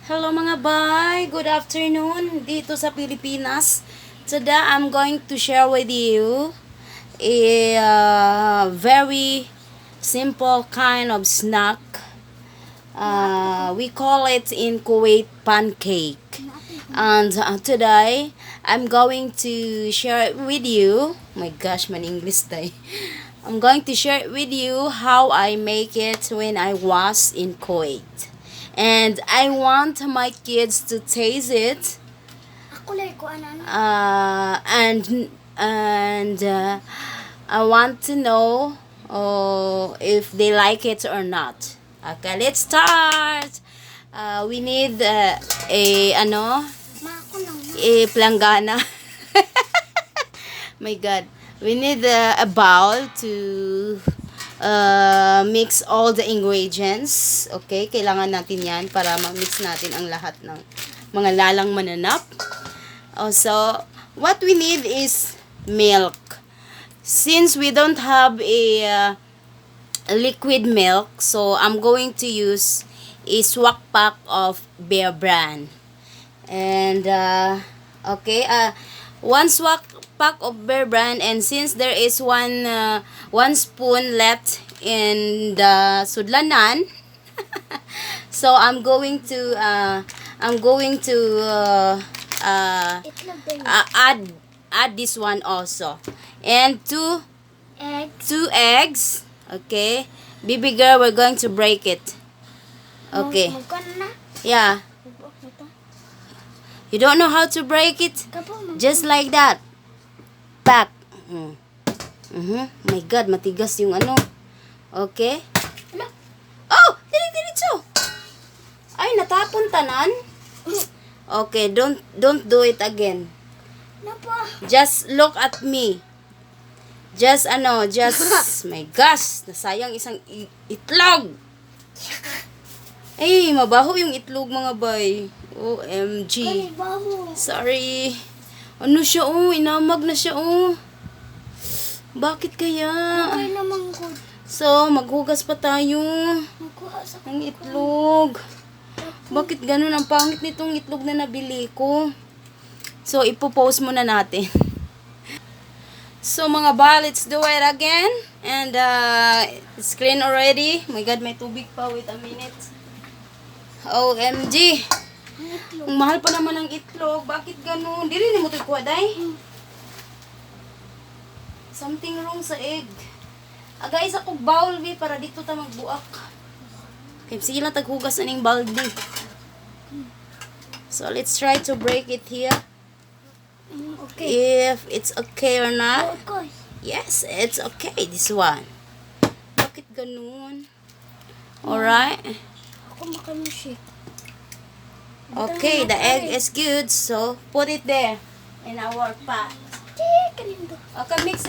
Hello mga bay, good afternoon dito sa Pilipinas. Today I'm going to share with you a very simple kind of snack. We call it in Kuwait pancake. And today I'm going to share it with you. My gosh, man English day. I'm going to share it with you how I make it when I was in Kuwait. And I want my kids to taste it. And I want to know if they like it or not. Okay, let's start. We need a planggana. My God, we need a bowl to mix all the ingredients. Okay, kailangan natin yan para ma-mix natin ang lahat ng mga lalang mananap. Also, what we need is milk. Since we don't have a liquid milk, so I'm going to use a swak pack of Bear Brand. And okay, one swak pack of Bear Brand, and since there is one spoon left in the sudlanan, so I'm going to add this one also, and two eggs. Okay, baby girl, we're going to break it. Okay, yeah. You don't know how to break it? Just like that. Pack. My God, matigas yung ano. Okay. Oh, diretso. Ay, natapon tanan. Okay, don't do it again. Just look at me. Just my gosh, nasayang isang itlog. Ay, mabaho yung itlog mga bay. OMG. Sorry. Ano siya inamag na siya Bakit kaya? So, maghugas pa tayo ng itlog. Bakit ganun? Ang pangit nitong itlog na nabili ko. So, ipopost muna natin. So, mga ba, let's do it again. And, it's clean already. My God, may tubig pa. Wait a minute. OMG. Ang mahal pa naman ng itlog. Bakit ganun? Di rin mo ito kuha, day? Something wrong sa egg. Guys, ako bowl, para dito ta magbuak. Okay, sige lang taghugas na ning balde. So, let's try to break it here. Okay. If it's okay or not. Yes, it's okay, this one. Bakit ganun? Alright. Okay, the egg is good, so put it there in our pot. Okay, mix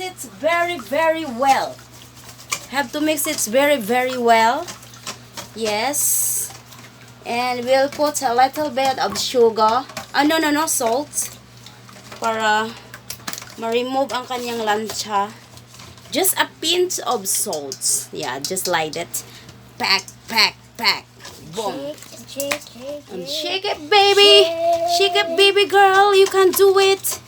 it very, very well. Have to mix it very, very well. Yes. And we'll put a little bit of sugar. No, salt. Para ma-remove ang kanyang lancha. Just a pinch of salt. Yeah, just like that. Pack. Boom. Shake it, baby. Shake it, baby girl. You can do it.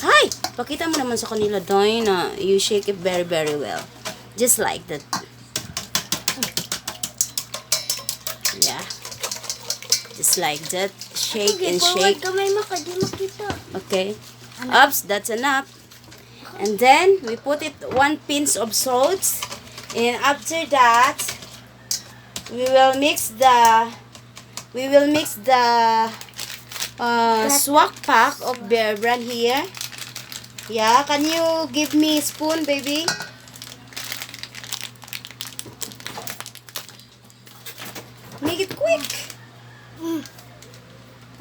Hi! Pakita mo naman sa kanila, Doy, na you shake it very, very well. Just like that. Yeah. Just like that. Shake and shake. Okay. Oops, that's enough. And then, we put it one pinch of salt. And after that, we will mix the swak pack of Bear Brand here. Yeah, can you give me a spoon, baby? Make it quick.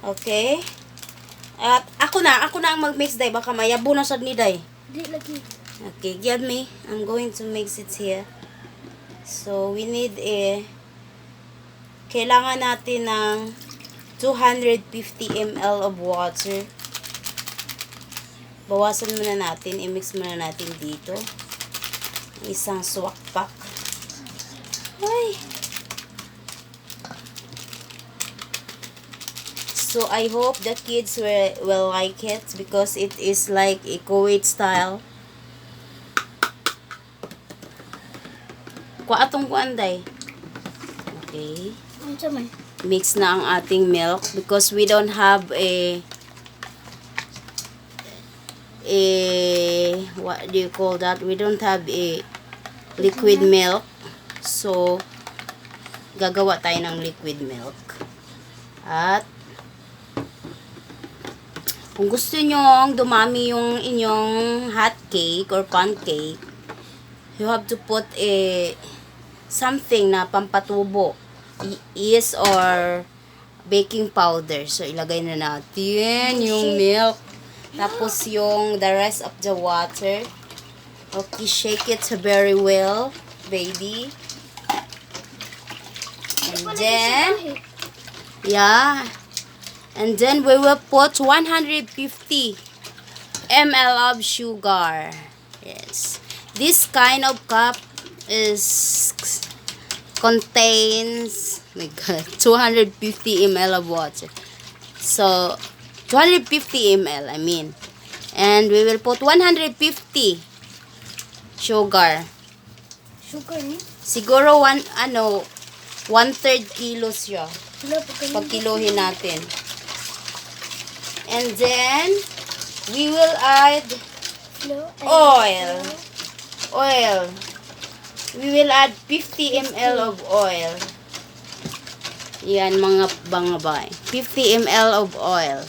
Okay. At ako na ang mag-mix, day. Baka mayabo na sad ni, day. Okay, give me. I'm going to mix it here. So, we need kailangan natin ng 250 ml of water. Bawasan muna natin. I-mix muna natin dito. Isang swak pack. Ay! So I hope the kids will like it because it is like a Kuwait style. Atong kuanday. Okay. Mix na ang ating milk because we don't have a what do you call that? We don't have a liquid milk. So gagawa tayo ng liquid milk. At kung gusto nyo dumami yung inyong hot cake or pancake, you have to put a something na pampatubo. Yeast or baking powder. So ilagay na natin yung milk. Tapos yung the rest of the water. Okay, shake it very well, baby. And then, yeah. And then we will put 150 ml of sugar. Yes. This kind of cup contains, my God, 250 ml of water. So, 250 ml, I mean. And we will put 150 sugar. Sugar ni? Siguro 1/3 kilos siya. Pagkilohin natin. And then, we will add oil. We will add 50 ml of oil. Yan mga bangabay. 50 ml of oil.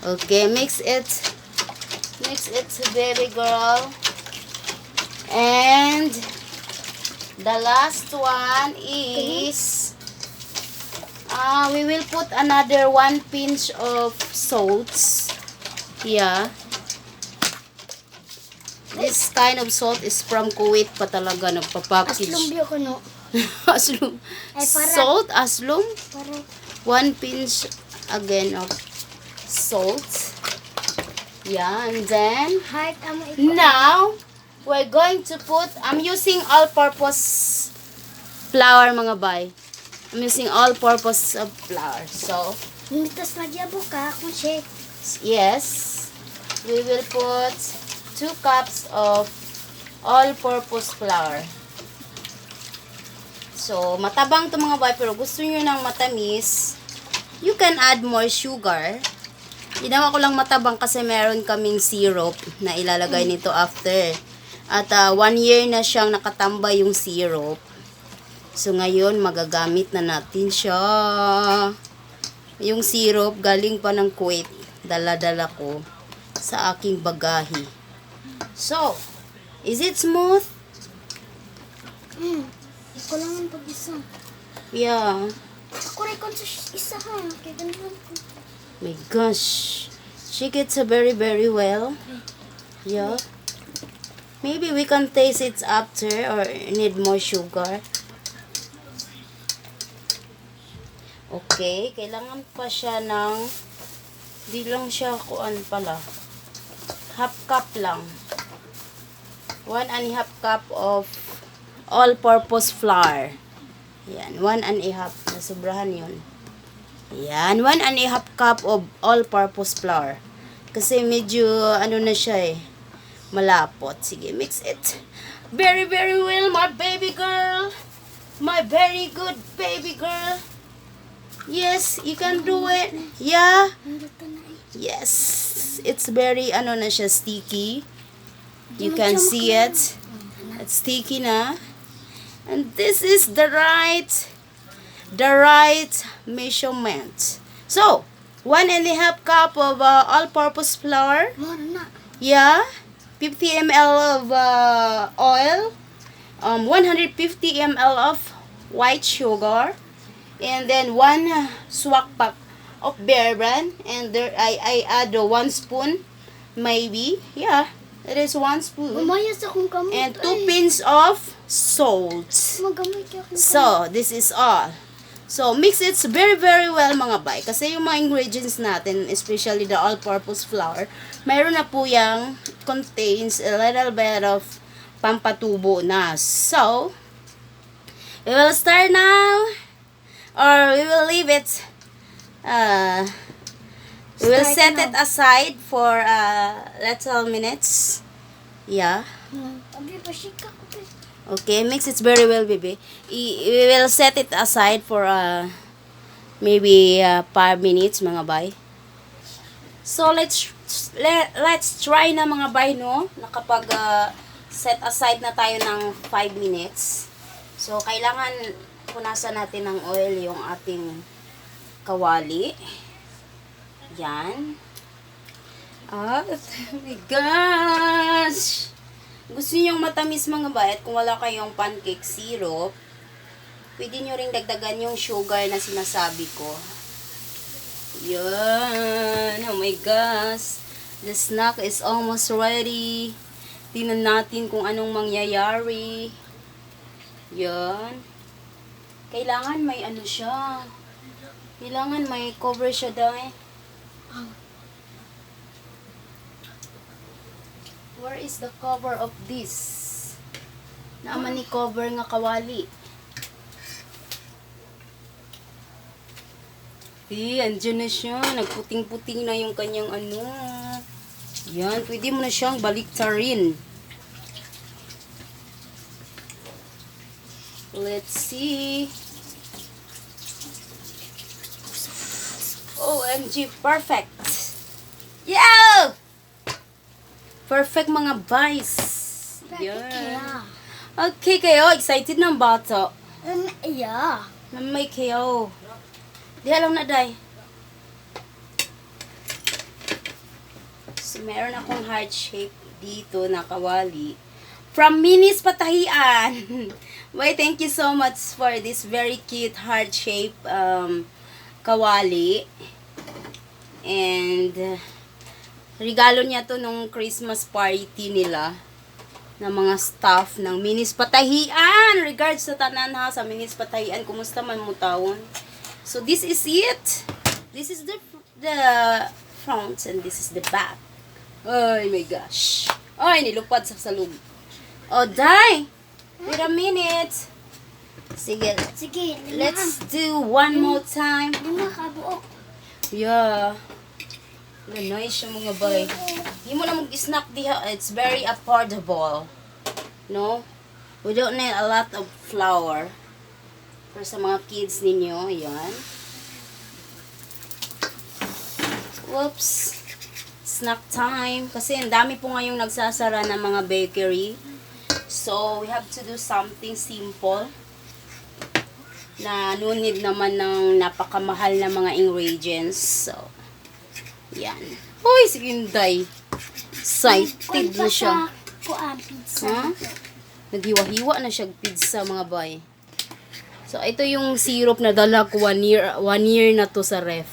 Okay, mix it. Mix it, baby girl. And the last one is we will put another 1 pinch of salts. Yeah. This kind of salt is from Kuwait pa talaga nagpa-package. Aslum biyo ko no. Aslum. Salt, aslum. 1 pinch again of salt. Yeah, and then now we're going to put, I'm using all-purpose flour mga bay. I'm using all-purpose of flour. So, mitas na diya buka kung shake. Yes. We will put 2 cups of all-purpose flour. So, matabang to mga bay, pero gusto nyo ng matamis, you can add more sugar. Ginawa ko lang matabang kasi meron kaming syrup na ilalagay nito after. At 1 year na siyang nakatambay yung syrup. So, ngayon, magagamit na natin siya. Yung syrup, galing pa ng Kuwait. Dala-dala ko sa aking bagahe. So, is it smooth? Ikaw lang ang pag-isa. Yeah. Ako rin kung isa ha. Kaya ganun ko. My gosh. Shake it very, very well. Yeah. Maybe we can taste it after or need more sugar. Okay. Kailangan pa siya ng, di lang siya kuan pala. Half cup lang. 1.5 cup of all-purpose flour. Yan, 1.5. Nasobrahan yun. Yan, 1.5 cup of all-purpose flour. Kasi medyo, ano na siya malapot. Sige, mix it. Very, very well, my baby girl. My very good baby girl. Yes, you can do it. Yeah. Yes. It's very, ano na siya, sticky. You can see it. It's sticky na. And this is the right measurement. So, 1.5 cup of all-purpose flour. Yeah. 50 ml of oil. 150 ml of white sugar. And then 1 swak pack of bear brand. And there I add 1 spoon. Maybe. Yeah. It is 1 spoon. And 2 pinches of salt. So, this is all. So, mix it very, very well mga bay. Kasi yung mga ingredients natin, especially the all-purpose flour, mayroon na po yung contains a little bit of pampatubo na. So, we will start now. Or we will leave it Uh, we will Start set it aside for little minutes. Yeah. Abi, pasika ko. Okay, mix it very well, baby. We will set it aside for maybe 5 minutes, mga bay. So let's try na, mga bay, no? Nakapag set aside na tayo ng 5 minutes. So kailangan punasan natin ng oil yung ating kawali. Yan. Oh my gosh! Gusto niyo yung matamis, mga bay, at kung wala kayong pancake syrup, pwede nyo ring dagdagan yung sugar na sinasabi ko. Yan. Oh my gosh. The snack is almost ready. Tingnan natin kung anong mangyayari. Yan. Kailangan may ano siya. Kailangan may cover siya dahil. Where is the cover of this? Naaman ni cover nga kawali. Andyan na siya. Nagputing-puting na yung kanyang ano. Yan, pwede mo na siyang baliktarin. Let's see. OMG, perfect. Yeah! Perfect, mga boys. Yan. Okay kayo, excited ng bata. Yeah. Mamay kayo. Diha lang na, day. So, meron akong heart shape dito na kawali. From Minis Patahian. Why, thank you so much for this very cute heart shape kawali. And regalo niya to nung Christmas party nila na mga staff ng Minis Patahian. Regards sa tanan, ha, sa Minis Patahian. Kumusta man mo tawon? So this is it. This is the front and this is the back. Oh my gosh. Ay, nilupad sa salub. Oh, die. Wait a minute. Sige. Sige, Let's do one more time. lima ka buok. Yeah. Nice siya, mga bay. Hindi mo na mag-snack diha. It's very affordable. No? We don't need a lot of flour. For sa mga kids ninyo, ayan. Whoops. Snack time. Kasi ang dami po ngayong nagsasara ng mga bakery. So, we have to do something simple. Na no need naman ng napakamahal na mga ingredients. So, yan. Hoy, sige, Inday. Excited na siya. Kuan, pizza. Ha? Naghiwa-hiwa na siya pizza, mga bay. So, ito yung syrup na dala ko 1 year na to sa ref.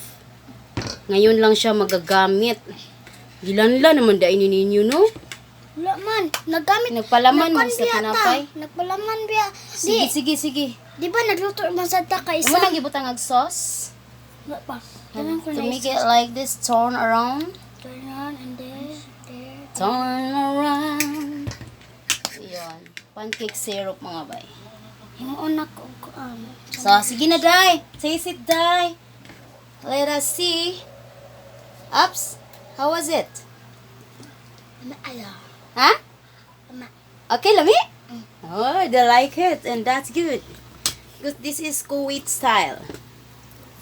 Ngayon lang siya magagamit. Gilanla naman dahil ninyo, no? Wala man. Naggamit. Nagpalaman mo sa tinapay. Nagpalaman biya. Sige. Di ba nagluto man sa taka Ano isa? lang gibutang ag sauce? Wala pa. To make it like this, turn around. Turn on and there. Turn around. Ayan. Pancake syrup, mga bay. Yung una ko kuan. So, sige na, Day. Taste it, Day. Let us see. Ups. How was it? Ayaw. Ha? Ama. Okay, lami? Oh, they like it. And that's good. Because this is Kuwait style.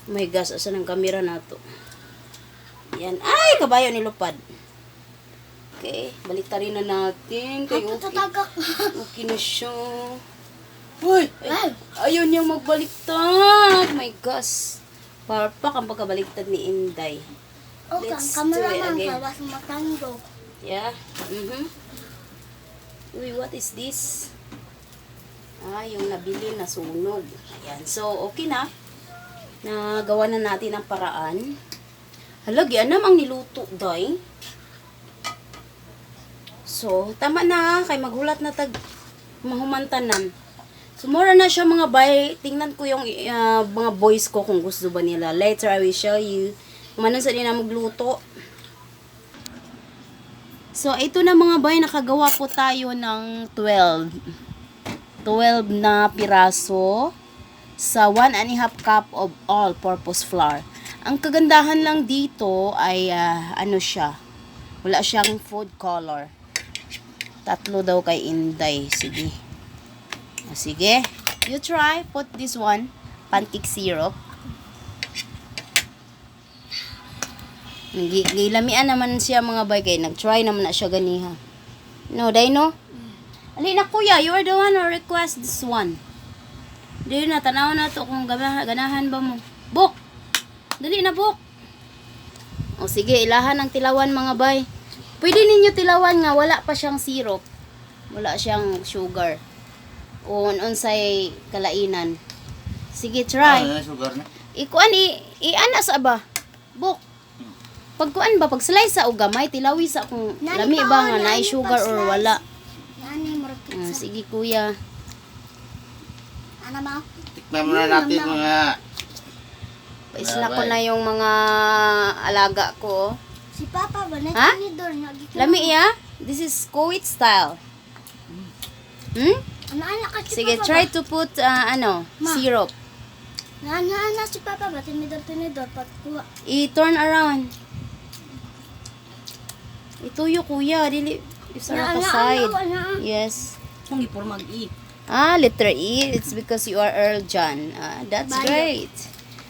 Oh my gosh, asan ang camera na to? Yan. Ay, kabayo nilupad. Okay, balik rin na natin. Kay Ako okay. tatagak. Okay na siya. Uy! Ayaw niya magbaliktad. My gosh. Parpak ang pagkabaliktad ni Inday. Okay, Let's ang do it kameraman again. sa was matando. Yeah. Uy, what is this? Yung nabili na sunog. Ayan. So, okay na. Nagawa na natin ang paraan. Halagi, anam ang niluto, day. So, tama na. Kay maghulat na tag mahumantanan. Sumura na siya, mga bay. Tingnan ko yung mga boys ko kung gusto ba nila. Later, I will show you. Kumanan sa nila magluto. So, ito na, mga bay. Nakagawa po tayo ng 12 na piraso sa 1.5 cup of all-purpose flour. Ang kagandahan lang dito ay ano siya. Wala siyang food color. 3 daw kay Inday. Sige. Sige. You try. Put this one. Pancake syrup. Gilamian naman siya mga bay kay nag-try naman na siya ganiha. No, day no? Ali na kuya, you are the one who request this one. Dili na tanaw na to kung ganahan ba mo. Buk. Dali na buk. O sige, ilahan ang tilawan mga bay. Pwede ninyo tilawan nga wala pa siyang syrup. Wala siyang sugar. O unsay kalainan. Sige, try. Sugar na. Ikuan i-ana sa ba? Buk. Pag kuan ba pag slice sa og gamay tilawi sa kung Nani lami pa, ba nga nani naay sugar pa or slice. wala. Nani mo rin Sige kuya. Ano ma? Tikman muna natin mga... Paisla ko na yung mga alaga ko. Si Papa ba na Ha? tinidor na Lami ya? This is Kuwait style. Ano anak ka si Sige, Papa try ba? to put Ma. syrup. Ano si Papa ba tinidor pagkuha. I-turn around. Ituyo kuya, dili isara ka side. Yes. Kung ipor mag-i. Letter E. It's because you are Earl John. That's Bayo. great.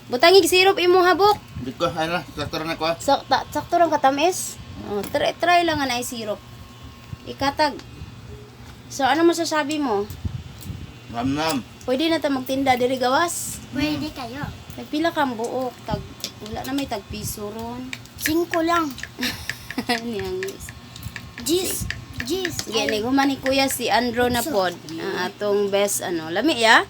Butangig syrup imo habok. Hindi ko, ano, sakto na ko. Sakto lang katamis. Try lang nga na syrup. Ikatag. So, ano masasabi mo? Nam-nam. Pwede na ta magtinda diri gawas. Pwede kayo. Nagpila kang buok. Wala na may tagpiso ron. 5 lang. Niyang Jis. Gani ko man ni kuya si Andrew na pod. Ang atong best lami ya.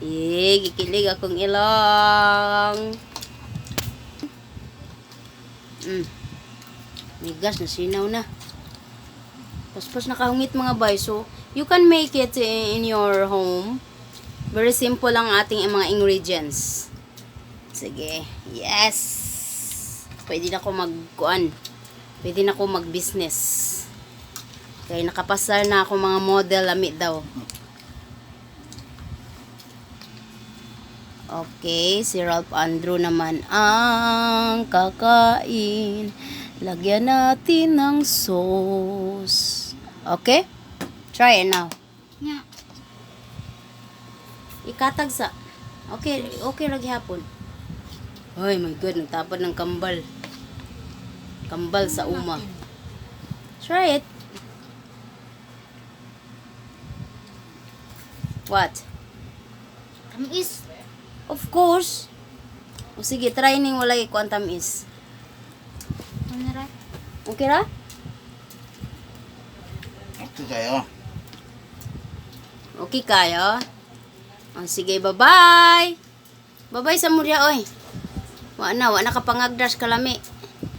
Gikilig akong ilong. May gas na sinaw na. Paspos nakahungit mga bay. So, you can make it in your home. Very simple lang ating mga ingredients. Sige. Yes! Pwede na ako magkuan. Pwede na ako mag-business. Kaya nakapasar na ako mga model lamit daw. Okay, si Ralph Andrew naman ang kakain. Lagyan natin ng sauce. Okay? Try it now. Nya. Ikatag sa. Okay lagi hapon. Ay my God, nagtapad ng kambal. Kambal sa uma. Try it. What? Tamis. Of course. O sige, try ning walay quantum is. Ano ra? Okay ra? Ito tayo. Okay kayo? O sige, bye-bye. Bye-bye sa murya, oy. Wa na kapangagdas kalami.